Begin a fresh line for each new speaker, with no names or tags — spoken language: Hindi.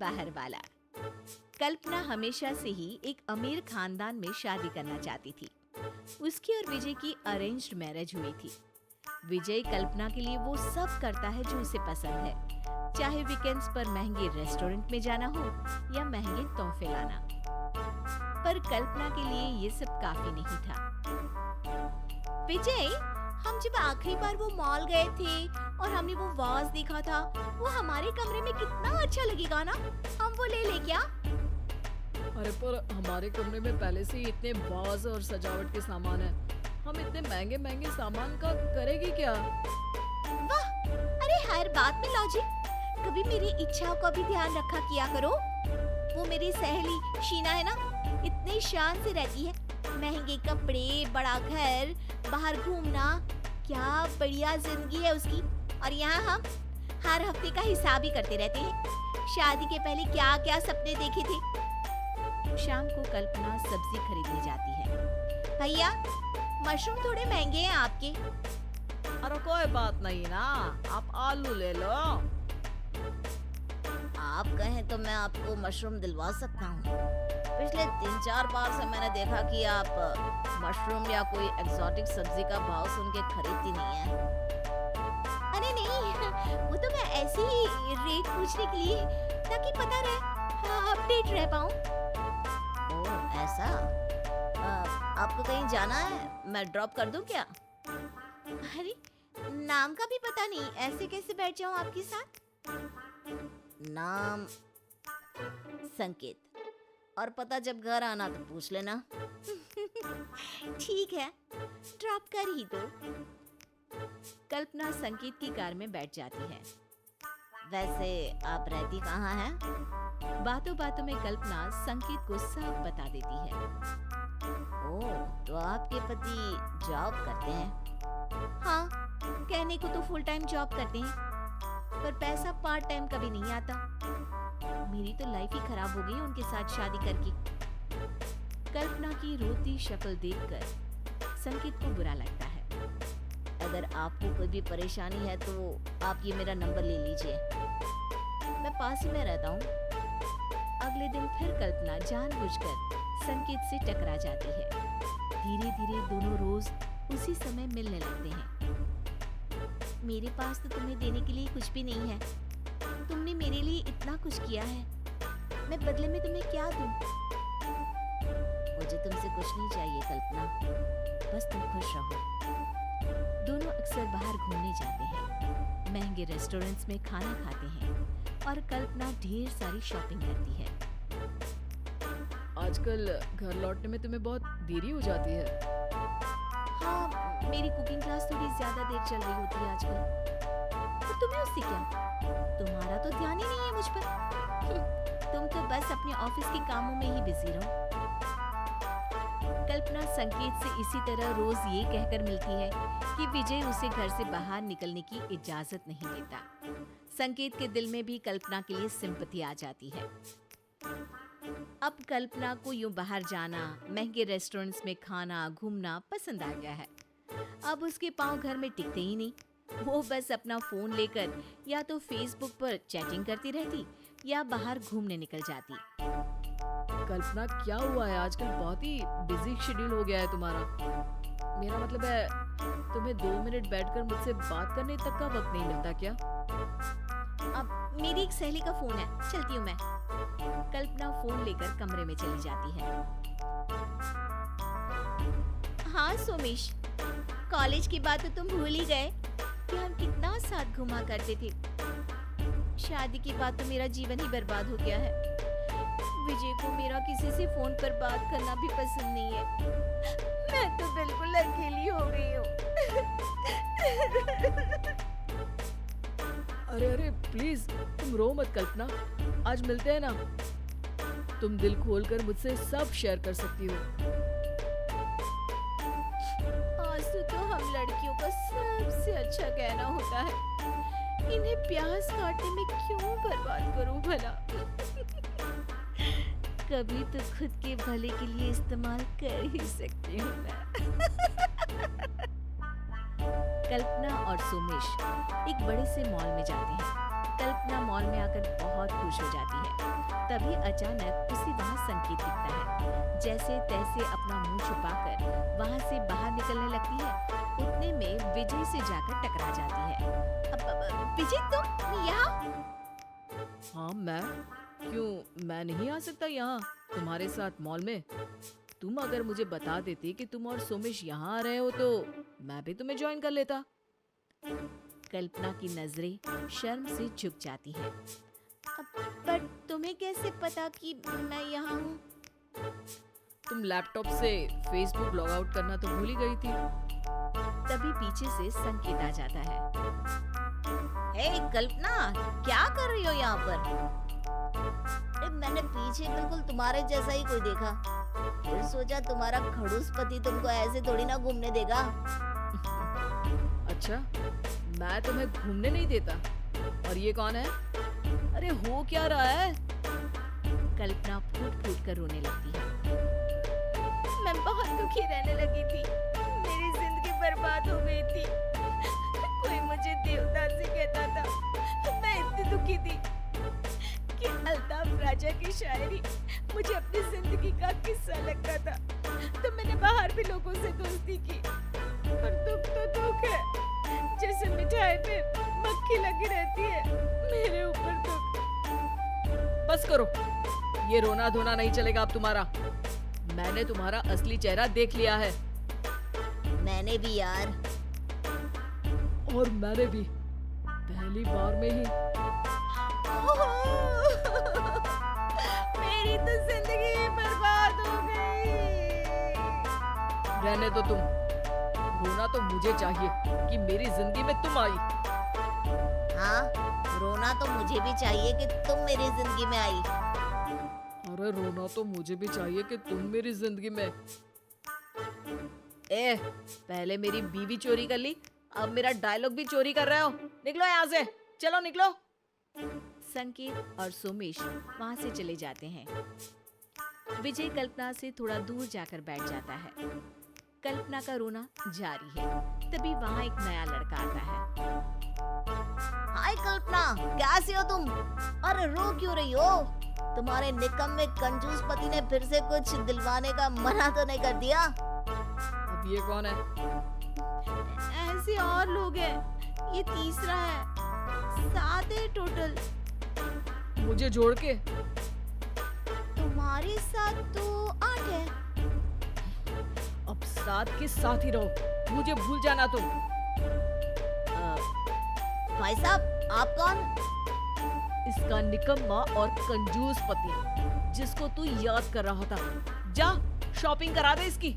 बाहर वाला। कल्पना हमेशा से ही एक अमीर खानदान में शादी करना चाहती थी। उसकी और विजय की अरेंज्ड मैरिज हुई थी। विजय कल्पना के लिए वो सब करता है जो उसे पसंद है, चाहे वीकेंड्स पर महंगे रेस्टोरेंट में जाना हो या महंगे तोहफे लाना। पर कल्पना के लिए ये सब काफी नहीं था। विजय, हम जब आखिरी बार वो मॉल गए थे और हमने वो वाज देखा था, वो हमारे कमरे में कितना अच्छा लगेगा ना, हम वो ले ले क्या?
अरे पर हमारे कमरे में पहले से ही इतने वाज और सजावट के सामान है, हम इतने महंगे महंगे सामान का करेगी क्या?
वाह, अरे हर बात में लॉजिक। कभी मेरी इच्छाओं का भी ध्यान रखा किया करो। वो मेरी सहेली शीना है ना, इतने शान से रहती है। महंगे कपड़े, बड़ा घर, बाहर घूमना, क्या बढ़िया जिंदगी है उसकी। और यहाँ हम हर हफ्ते का हिसाब ही करते रहते हैं, शादी के पहले क्या क्या सपने देखे थे। शाम को कल्पना सब्जी खरीदने जाती है। भैया, मशरूम थोड़े महंगे हैं आपके।
अरे कोई बात नहीं ना, आप आलू ले लो।
आप कहें तो मैं आपको मशरूम दिलवा सकता हूँ। पिछले 3-4 बार से मैंने देखा कि आप मशरूम या कोई एक्सोटिक सब्जी का भाव सुन के खरीदती नहीं है। अरे नहीं, वो तो मैं ऐसे ही रेट पूछने के लिए, ताकि पता रहे, अपडेट रह पाऊँ। ओह ऐसा? आपको कहीं जाना है? मैं ड्रॉप कर दूं क्या? अरे नाम का भी पता नहीं, ऐसे कैसे बैठ जाऊं आपके साथ? नाम संकेत, और पता जब घर आना तो पूछ लेना। ठीक है, ड्रॉप कर ही दो। कल्पना संकेत की कार में बैठ जाती है। वैसे आप रहती कहाँ हैं? बातों बातों में कल्पना संकेत को सब बता देती है। ओह, तो आपके पति जॉब करते हैं? हाँ, कहने को तो फुल टाइम जॉब करते हैं, पर पैसा पार्ट टाइम कभी नहीं आता। मेरी तो लाइफ ही खराब हो गई उनके साथ शादी करके। कल्पना की रोती शक्ल देखकर संकेत को बुरा लगता है। अगर आपको कोई भी परेशानी है तो आप ये मेरा नंबर ले लीजिए, मैं पास ही में रहता हूँ। अगले दिन फिर कल्पना जानबूझकर संकेत से टकरा जाती है। धीरे धीरे दोनों रोज उसी समय मिलने लगते हैं। मेरे पास तो तुम्हें देने के लिए कुछ भी नहीं है। तुमने मेरे लिए इतना कुछ किया है, मैं बदले में तुम्हें क्या दूं? मुझे तुमसे कुछ नहीं चाहिए कल्पना, बस तुम खुश रहो। दोनों अक्सर बाहर घूमने जाते हैं, महंगे रेस्टोरेंट्स में खाना खाते हैं और कल्पना ढेर सारी शॉपिंग करती है।
आजकल घर लौटने में तुम्हें बहुत देरी हो जाती है।
हाँ, मेरी कुकिंग क्लास थोड़ी ज्यादा देर चल रही होती है आजकल। तो तुम्हें उससे क्या? तुम्हारा तो ध्यान ही नहीं है मुझ पर। तुम तो बस अपने ऑफिस के कामों में ही बिजी रहो। कल्पना संकेत से इसी तरह रोज ये कहकर मिलती है कि विजय उसे घर से बाहर निकलने की इजाजत नहीं देता। संकेत के दिल में भी कल्पना के लिए सिंपैथी आ जाती है। अब कल्पना को यूं बाहर जाना, महंगे रेस्टोरेंट्स में खाना, घूमना पसंद आ गया है। अब उसके पांव घर में टिकते ही नहीं। वो बस अपना फोन लेकर या तो फेसबुक पर चैटिंग करती रहती या बाहर घूमने निकल जाती।
कल्पना क्या हुआ है, आजकल बहुत ही बिजी शेड्यूल हो गया है तुम्हारा। मेरा मतलब है, तुम्हें 2 मिनट बैठकर मुझसे बात करने तक का वक्त नहीं मिलता क्या?
अब मेरी एक सहेली का फोन है, चलती हूँ मैं। कल्पना फोन लेकर कमरे में चली जाती है। हाँ सोमेश, कॉलेज की बात तो तुम भूल ही गए कि हम कितना साथ घुमा करते थे। शादी के बाद तो मेरा जीवन ही बर्बाद हो गया है। विजय को मेरा किसी से फोन पर बात करना भी पसंद नहीं है। मैं तो बिल्कुल अकेली हो गई हूँ।
अरे अरे प्लीज तुम रो मत कल्पना, आज मिलते हैं ना। तुम दिल खोलकर मुझसे सब शेयर कर सकती हो।
आंसू तो हम लड़कियों का सबसे अच्छा कहना होता है। इन्हें प्यास काटने में क्यों बर्बाद करूं भला? कभी तो खुद के भले के लिए इस्तेमाल कर ही सकती हूँ मैं। कल्पना और सोमेश एक बड़े से मॉल में जाते हैं। कल्पना मॉल में आकर बहुत खुश हो जाती है। तभी अचानक उसे वहाँ संकेत दिखता है। जैसे तैसे अपना मुंह छुपाकर वहाँ से बाहर निकलने लगती है। उतने में विजय से जाकर टकरा जाती है। विजय, तुम यहाँ?
हाँ मैं? क्यों, मैं नहीं आ सकता यहाँ तुम्हारे साथ मॉल में? तुम अगर मुझे बता देती कि तुम और सोमेश यहाँ आ रहे हो तो मैं भी तुम्हें ज्वाइन कर लेता।
कल्पना की नजरें शर्म से झुक जाती है। पर तुम्हें कैसे पता कि मैं यहाँ हूँ?
तुम लैपटॉप से फेसबुक लॉग आउट करना तो भूल ही गई थी।
तभी पीछे से संकेत आ जाता है। हे कल्पना, क्या कर रही हो यहाँ पर? मैंने पीछे बिल्कुल तुम्हारे जैसा ही कोई देखा, फिर सोचा तुम्हारा खड़ूस पति तुमको ऐसे थोड़ी ना घूमने देगा।
अच्छा, मैं तुम्हें घूमने नहीं देता? और ये कौन है? अरे हो क्या रहा है?
कल्पना फूट फूट कर रोने लगती है। मैं बहुत दुखी रहने लगी थी, मेरी जिंदगी बर्बाद हो गई थी। कोई मुझे देवदास से कहता था। मैं इतनी दुखी थी कि अल्ताफ राजा की शायरी मुझे अपनी जिंदगी का किस्सा लगता था। तो मैंने बाहर भी लोगों से दोस्ती की, पर दुख तो दुख है, जैसे मिठाई पे मक्खी लगी रहती है मेरे ऊपर दुख।
बस करो, ये रोना धोना नहीं चलेगा अब तुम्हारा। मैंने तुम्हारा असली चेहरा देख लिया है।
मैंने भी यार।
और मैंने भी, पहली बार में ही।
मेरी तो जिंदगी बर्बाद हो गई।
रहने दो तुम, रोना तो मुझे चाहिए कि मेरी जिंदगी में तुम आई।
हाँ, रोना तो मुझे भी चाहिए कि तुम मेरी जिंदगी में आई।
अरे रोना तो मुझे भी चाहिए कि तुम मेरी जिंदगी में। पहले मेरी बीवी चोरी कर ली, अब मेरा डायलॉग भी चोरी कर रहे हो। निकलो यहाँ से, चलो निकलो। संकेत और सोमेश वहाँ से चले जाते हैं। विजय कल्पना से थोड़ा दूर जाकर बैठ जाता है। कल्पना का रोना जारी है। तभी वहाँ एक नया लड़का आता है। हाय कल्पना, कैसी हो तुम? अरे रो क्यों रही हो? तुम्हारे निकम्मे कंजूस पति ने फिर से कुछ दिलवाने का मना तो नहीं कर दिया? अब ये कौन है?
ऐसे और लोग हैं, ये तीसरा है। 7 है टोटल।
मुझे जोड़ के?
तुम्हारे साथ तो 8 है।
अब 7 के साथ ही रहो, मुझे भूल जाना तुम।
भाई साहब, आप कौन?
इसका निकम्मा और कंजूस पति, जिसको तू याद कर रहा था। जा शॉपिंग करा दे इसकी।